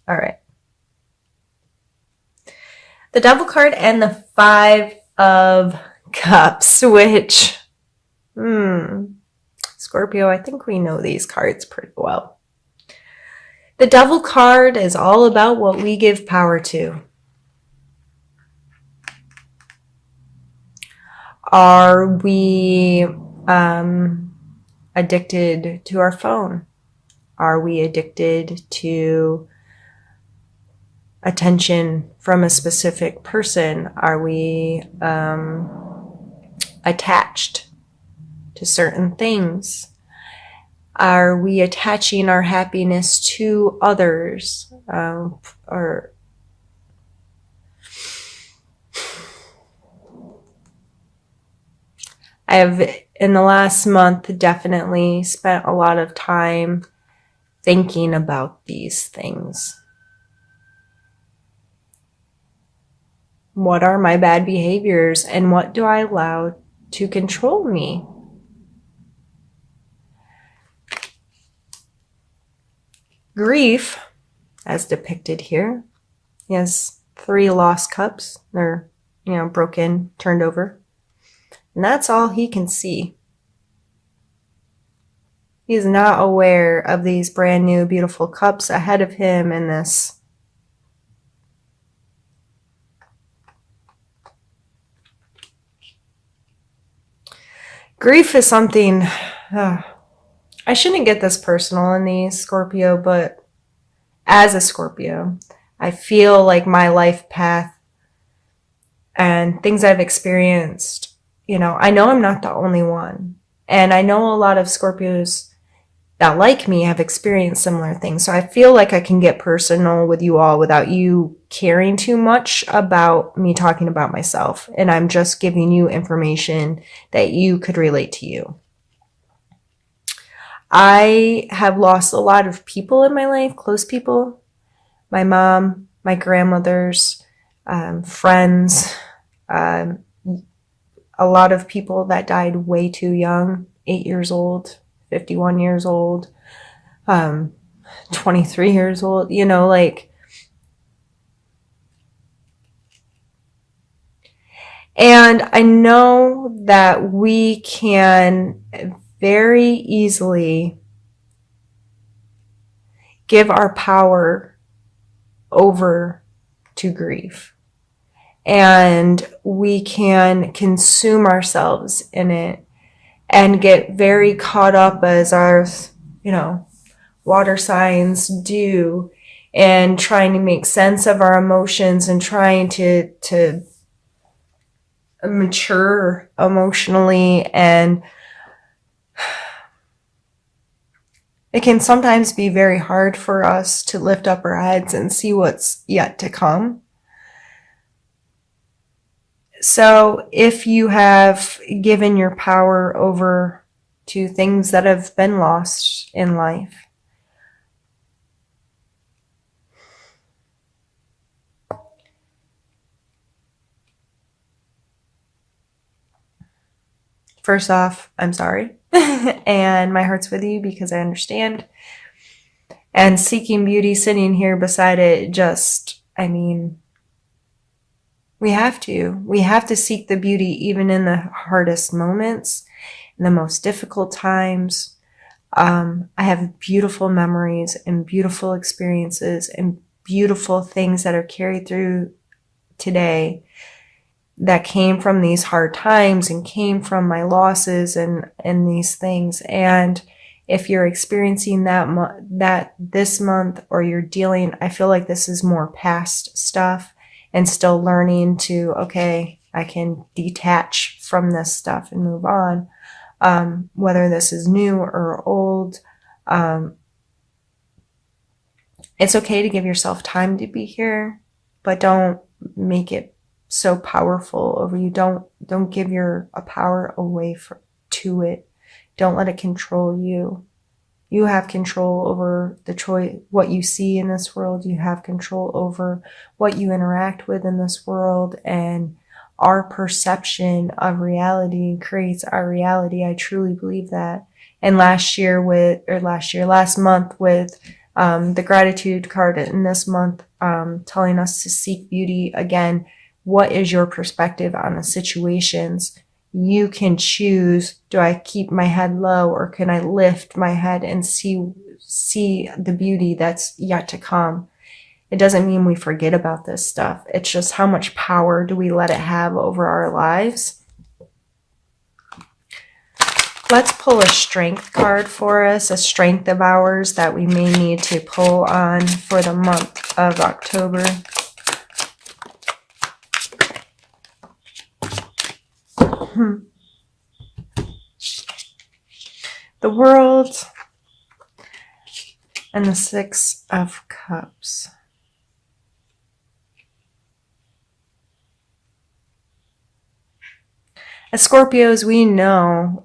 All right. The Devil card and the Five of Cups, which, Scorpio, I think we know these cards pretty well. The Devil card is all about what we give power to. Are we addicted to our phone? Are we addicted to attention from a specific person? Are we attached to certain things? Are we attaching our happiness to others? Or I have, in the last month, definitely spent a lot of time thinking about these things. What are my bad behaviors, and what do I allow to control me? Grief, as depicted here, he has 3 lost cups. They're, broken, turned over. And that's all he can see. He's not aware of these brand new, beautiful cups ahead of him in this grief is something, I shouldn't get this personal in these, Scorpio, but as a Scorpio, I feel like my life path and things I've experienced, I know I'm not the only one. And I know a lot of Scorpios that, like me, have experienced similar things. So I feel like I can get personal with you all without you caring too much about me talking about myself. And I'm just giving you information that you could relate to you. I have lost a lot of people in my life, close people. My mom, my grandmothers, friends, a lot of people that died way too young, 8 years old, 51 years old, 23 years old, and I know that we can very easily give our power over to grief. And we can consume ourselves in it and get very caught up, as our, water signs do, and trying to make sense of our emotions and trying to mature emotionally. And it can sometimes be very hard for us to lift up our heads and see what's yet to come. So if you have given your power over to things that have been lost in life, first off, I'm sorry. And my heart's with you because I understand. And seeking beauty, sitting here beside it, we have to seek the beauty even in the hardest moments, in the most difficult times. I have beautiful memories and beautiful experiences and beautiful things that are carried through today that came from these hard times and came from my losses and these things. And if you're experiencing that this month, or you're dealing, I feel like this is more past stuff and still learning to, okay, I can detach from this stuff and move on. Whether this is new or old, it's okay to give yourself time to be here, but don't make it so powerful over you. Don't give your power away to it. Don't let it control you. You have control over the choice, what you see in this world. You have control over what you interact with in this world, and our perception of reality creates our reality. I truly believe that. And last month with The gratitude card in this month, telling us to seek beauty. Again, what is your perspective on the situations? You can choose, do I keep my head low, or can I lift my head and see the beauty that's yet to come? It doesn't mean we forget about this stuff. It's just how much power do we let it have over our lives? Let's pull a strength card for us, a strength of ours that we may need to pull on for the month of October. The World and the Six of Cups. As Scorpios, we know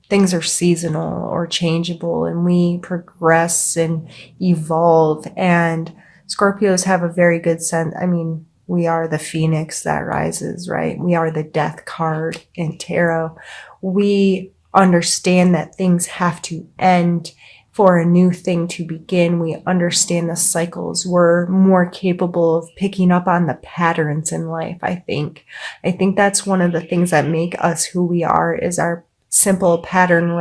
things are seasonal or changeable, and we progress and evolve. And Scorpios have a very good sense. I mean, we are the phoenix that rises, right? We are the death card in tarot. We understand that things have to end for a new thing to begin. We understand the cycles. We're more capable of picking up on the patterns in life, I think. I think that's one of the things that make us who we are, is our simple pattern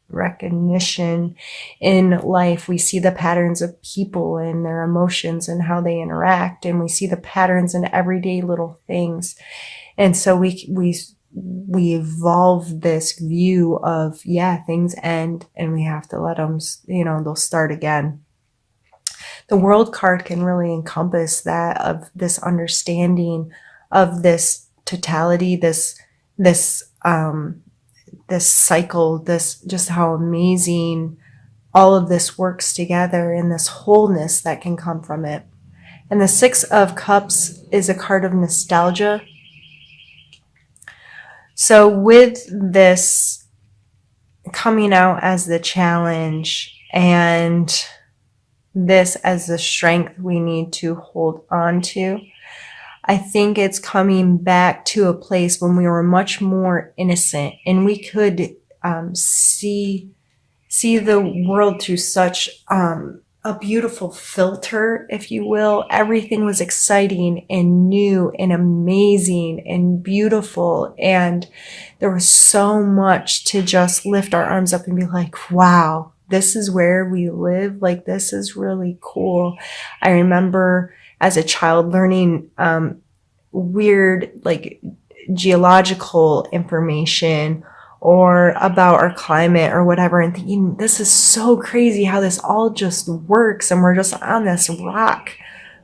recognition in life. We see the patterns of people and their emotions and how they interact, and we see the patterns in everyday little things. And so we evolve this view of, yeah, things end and we have to let them, they'll start again. The World card can really encompass that, of this understanding of this totality, this cycle, this, just how amazing all of this works together, and this wholeness that can come from it. And the Six of Cups is a card of nostalgia. So with this coming out as the challenge, and this as the strength we need to hold on to, I think it's coming back to a place when we were much more innocent, and we could see the world through such a beautiful filter, if you will. Everything was exciting and new and amazing and beautiful, and there was so much to just lift our arms up and be like, wow, this is where we live. Like, this is really cool. I remember as a child learning weird, like, geological information or about our climate or whatever, and thinking, this is so crazy how this all just works, and we're just on this rock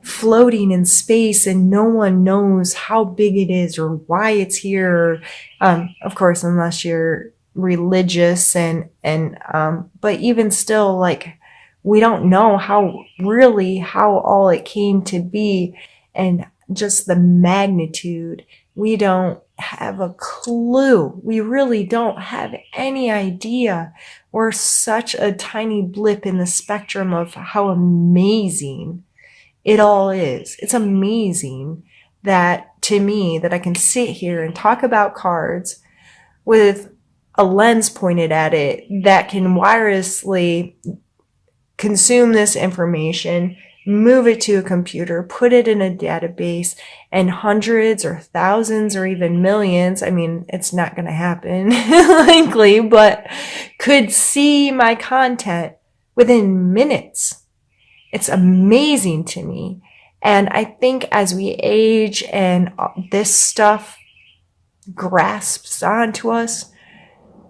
floating in space, and no one knows how big it is or why it's here. Of course, unless you're religious, but even still, like, we don't know how all it came to be, and just the magnitude. We don't have a clue. We really don't have any idea. We're such a tiny blip in the spectrum of how amazing it all is. It's amazing that, to me, that I can sit here and talk about cards with a lens pointed at it that can wirelessly consume this information, move it to a computer, put it in a database, and hundreds or thousands or even millions, I mean, it's not going to happen likely, but could see my content within minutes. It's amazing to me. And I think as we age and this stuff grasps onto us,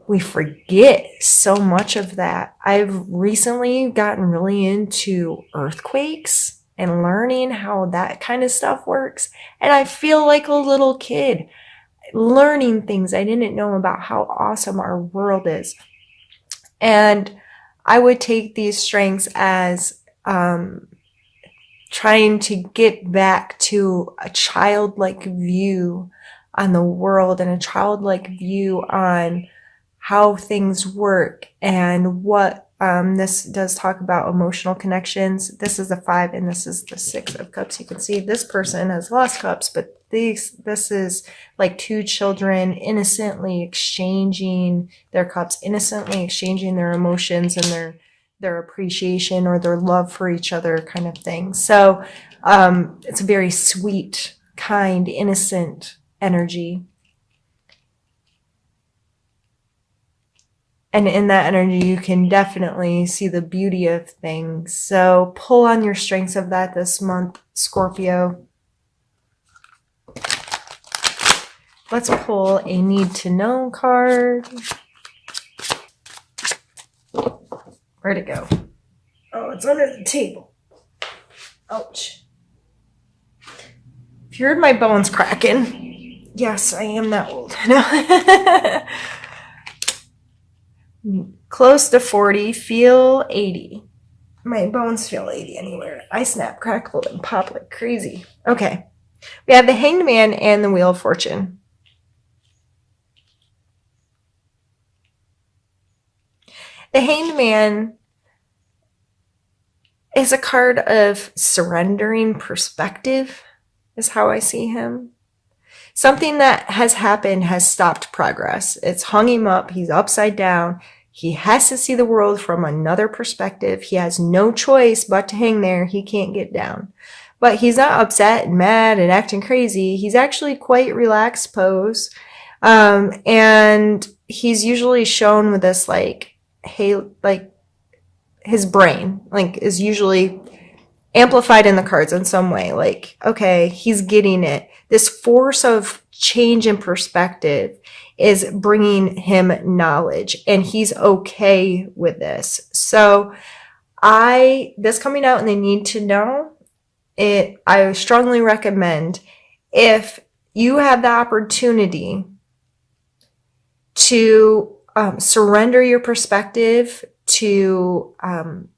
we forget so much of that. I've recently gotten really into earthquakes and learning how that kind of stuff works. And I feel like a little kid learning things I didn't know about how awesome our world is. And I would take these strengths as trying to get back to a childlike view on the world, and a childlike view on how things work, and what This does talk about emotional connections. This is the 5 and this is the 6 of cups. You can see this person has lost cups, but this is like 2 children innocently exchanging their cups, innocently exchanging their emotions and their appreciation or their love for each other kind of thing. So it's a very sweet, kind, innocent energy. And in that energy, you can definitely see the beauty of things. So pull on your strengths of that this month, Scorpio. Let's pull a need to know card. Where'd it go? Oh, it's under the table. Ouch. If you heard my bones cracking, yes, I am that old. Close to 40, feel 80. My bones feel 80 anywhere. I snap, crackle, and pop like crazy. Okay. We have the Hanged Man and the Wheel of Fortune. The Hanged Man is a card of surrendering perspective, is how I see him. Something that has happened has stopped progress. It's hung him up. He's upside down. He has to see the world from another perspective. He has no choice but to hang there. He can't get down. But he's not upset and mad and acting crazy. He's actually quite relaxed pose. And he's usually shown with this like, hey, like his brain like is usually amplified in the cards in some way. Like, okay, he's getting it. This force of change in perspective is bringing him knowledge and he's okay with this. So this coming out and they need to know it. I strongly recommend if you have the opportunity to surrender your perspective to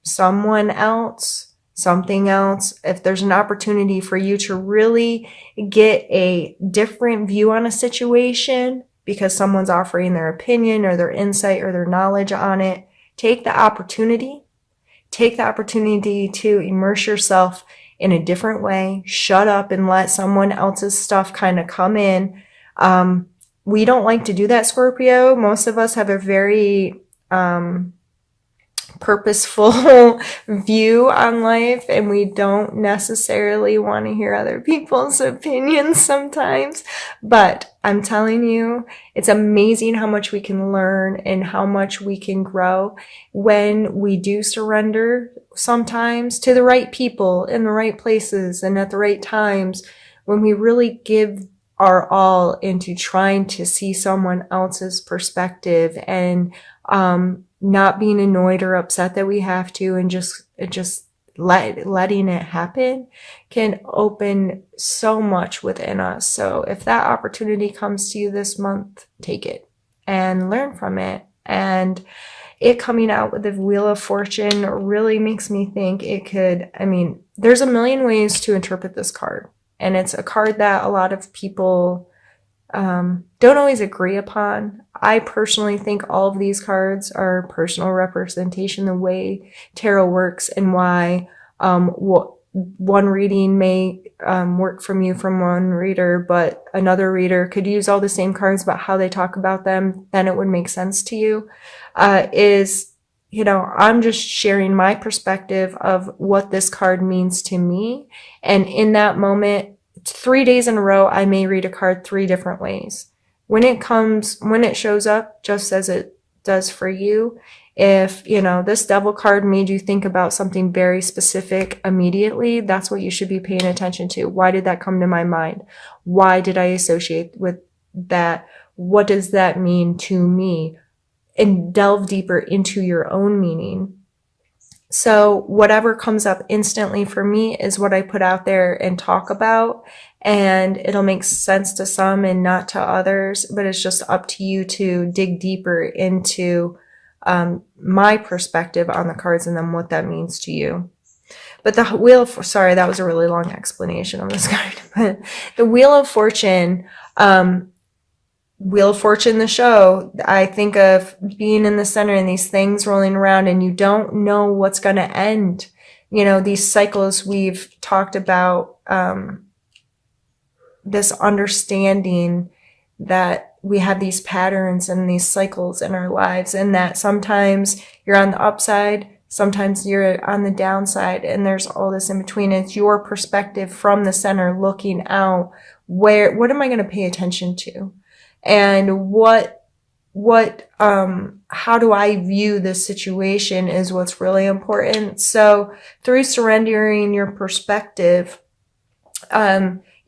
someone else, something else, if there's an opportunity for you to really get a different view on a situation because someone's offering their opinion or their insight or their knowledge on it, take the opportunity. Take the opportunity to immerse yourself in a different way. Shut up and let someone else's stuff kind of come in. We don't like to do that, Scorpio. Most of us have a very purposeful view on life and we don't necessarily want to hear other people's opinions sometimes, but I'm telling you, it's amazing how much we can learn and how much we can grow when we do surrender sometimes to the right people in the right places and at the right times, when we really give our all into trying to see someone else's perspective and not being annoyed or upset that we have to and just letting it happen can open so much within us. So if that opportunity comes to you this month, take it and learn from it. And it coming out with the Wheel of Fortune really makes me think there's a million ways to interpret this card. And it's a card that a lot of people don't always agree upon. I personally think all of these cards are personal representation, the way tarot works and why one reading may work from you from one reader, but another reader could use all the same cards, but how they talk about them, then it would make sense to you. I'm just sharing my perspective of what this card means to me. And in that moment, 3 days in a row, I may read a card 3 different ways. When it shows up, just as it does for you, if, this Devil card made you think about something very specific immediately, that's what you should be paying attention to. Why did that come to my mind? Why did I associate with that? What does that mean to me? And delve deeper into your own meaning. So whatever comes up instantly for me is what I put out there and talk about, and it'll make sense to some and not to others, but it's just up to you to dig deeper into my perspective on the cards and then what that means to you. But sorry, that was a really long explanation of this card, but the Wheel of Fortune, Wheel of Fortune, the show, I think of being in the center and these things rolling around and you don't know what's going to end. You know, these cycles we've talked about, this understanding that we have these patterns and these cycles in our lives, and that sometimes you're on the upside, sometimes you're on the downside, and there's all this in between. It's your perspective from the center looking out. What am I going to pay attention to? And how do I view this situation is what's really important. So through surrendering your perspective,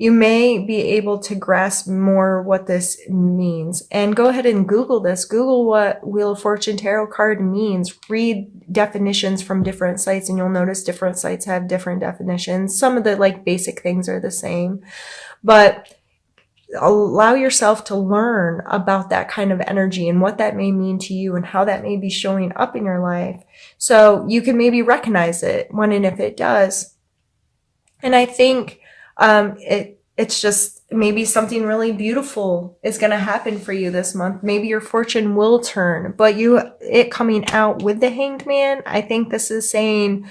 you may be able to grasp more what this means. And go ahead and Google this. Google what Wheel of Fortune Tarot card means. Read definitions from different sites, and you'll notice different sites have different definitions. Some of the like basic things are the same, but allow yourself to learn about that kind of energy and what that may mean to you and how that may be showing up in your life. So you can maybe recognize it when and if it does. And I think it's just maybe something really beautiful is going to happen for you this month. Maybe your fortune will turn, but it coming out with the Hanged Man, I think this is saying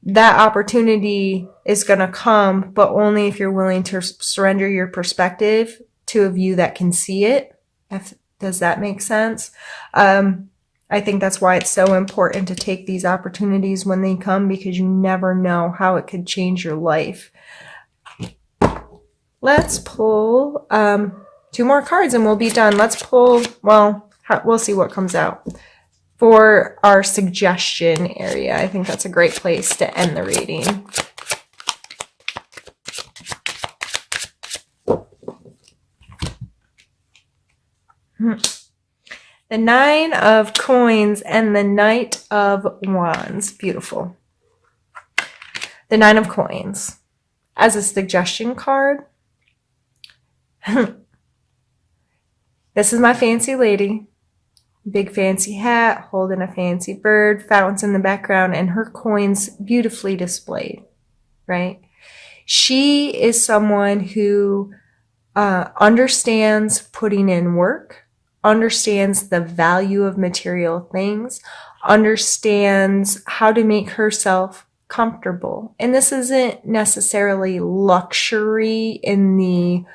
that opportunity is going to come, but only if you're willing to surrender your perspective to a view that can see it. Does that make sense? I think that's why it's so important to take these opportunities when they come, because you never know how it could change your life. Let's pull 2 more cards and we'll be done. Let's pull, well, we'll see what comes out. For our suggestion area, I think that's a great place to end the reading. The 9 of Coins and the Knight of Wands. Beautiful. The 9 of Coins. As a suggestion card, this is my fancy lady. Big fancy hat, holding a fancy bird, fountains in the background, and her coins beautifully displayed, right? She is someone who understands putting in work, understands the value of material things, understands how to make herself comfortable. And this isn't necessarily luxury in the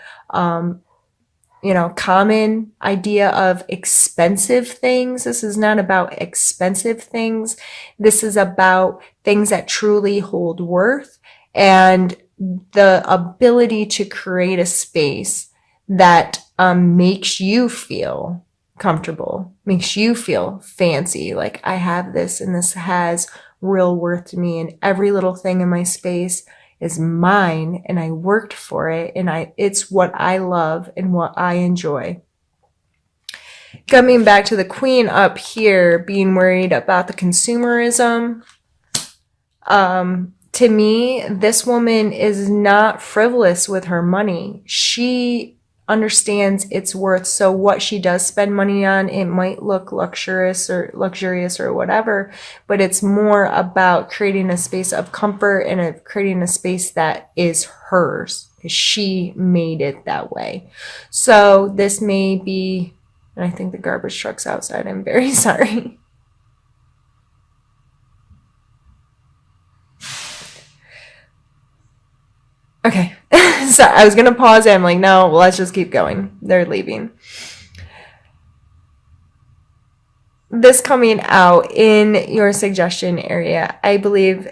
common idea of expensive things. This is not about expensive things. This is about things that truly hold worth and the ability to create a space that makes you feel comfortable, makes you feel fancy. Like, I have this and this has real worth to me, and every little thing in my space is mine, and I worked for it, and it's what I love and what I enjoy. Coming back to the Queen up here, being worried about the consumerism. To me, this woman is not frivolous with her money. She understands its worth. So what she does spend money on, it might look luxurious or whatever, but it's more about creating a space of comfort and creating a space that is hers, because she made it that way. So this may be, and I think the garbage truck's outside. I'm very sorry. Okay. So I was going to pause it. I'm like, no, let's just keep going. They're leaving. This coming out in your suggestion area, I believe,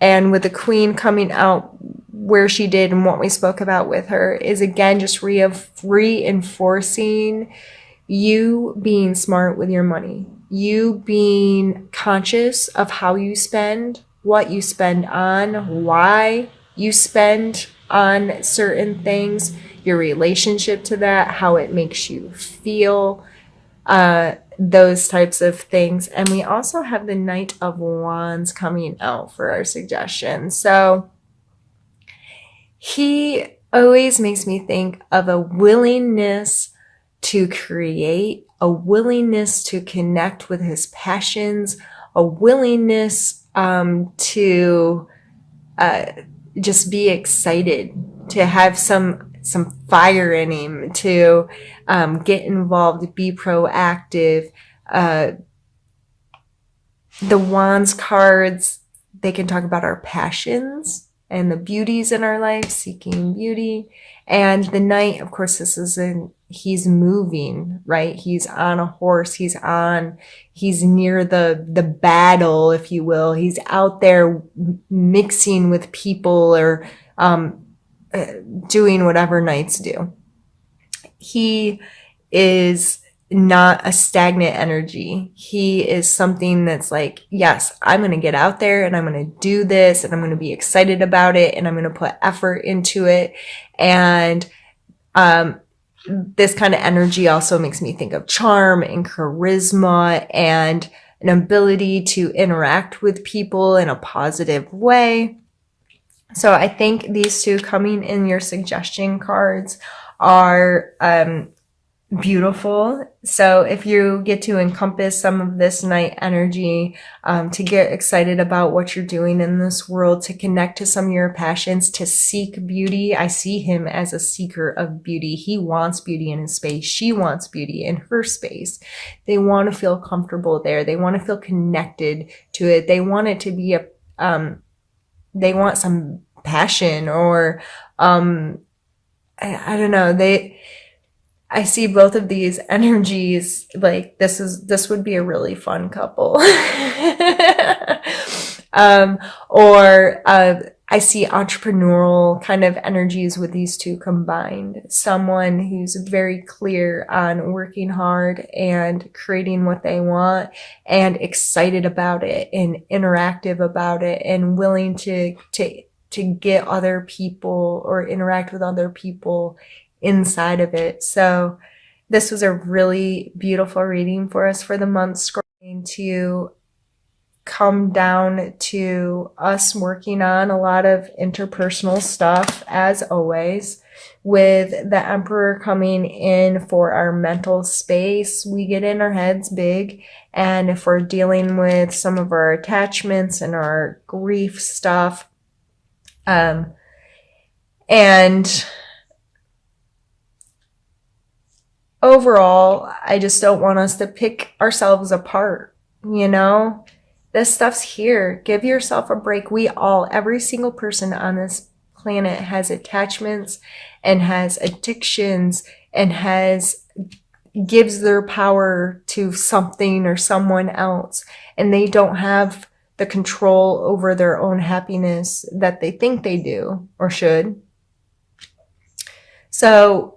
and with the Queen coming out where she did and what we spoke about with her, is again just reinforcing you being smart with your money. You being conscious of how you spend, what you spend on, why you spend on certain things, your relationship to that, how it makes you feel, those types of things. And we also have the Knight of Wands coming out for our suggestion. So he always makes me think of a willingness to create, a willingness to connect with his passions, a willingness to just be excited, to have some some fire in him to get involved, be proactive. The Wands cards, they can talk about our passions and the beauties in our life, seeking beauty. And the Knight, of course, he's moving, right? He's on a horse. He's near the battle, if you will. He's out there mixing with people or doing whatever knights do. He is not a stagnant energy. He is something that's like, yes, I'm going to get out there and I'm going to do this and I'm going to be excited about it and I'm going to put effort into it. And this kind of energy also makes me think of charm and charisma and an ability to interact with people in a positive way. So I think these two coming in your suggestion cards are beautiful. So if you get to encompass some of this Knight energy, to get excited about what you're doing in this world, to connect to some of your passions, to seek beauty. I see him as a seeker of beauty. He wants beauty in his space. She wants beauty in her space. They want to feel comfortable there. They want to feel connected to it. They want it to be they want some passion or, I don't know. I see both of these energies like this would be a really fun couple. I see entrepreneurial kind of energies with these two combined. Someone who's very clear on working hard and creating what they want and excited about it and interactive about it and willing to get other people or interact with other people inside of it. So this was a really beautiful reading for us for the month, Scorpio, to come down to us working on a lot of interpersonal stuff, as always. With the Emperor coming in for our mental space, we get in our heads big. And if we're dealing with some of our attachments and our grief stuff, and overall, I just don't want us to pick ourselves apart, you know? This stuff's here. Give yourself a break. Every single person on this planet has attachments and has addictions and gives their power to something or someone else. And they don't have the control over their own happiness that they think they do or should. So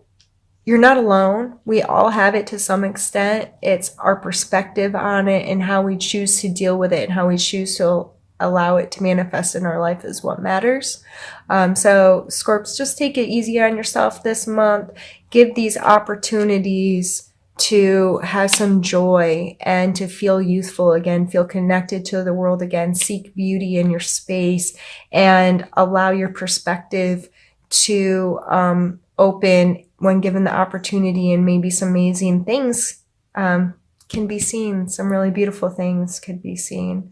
you're not alone. We all have it to some extent. It's our perspective on it and how we choose to deal with it and how we choose to allow it to manifest in our life is what matters. So Scorps, just take it easy on yourself this month. Give these opportunities to have some joy and to feel youthful again, feel connected to the world again, seek beauty in your space and allow your perspective to open when given the opportunity, and maybe some amazing things can be seen. Some really beautiful things could be seen.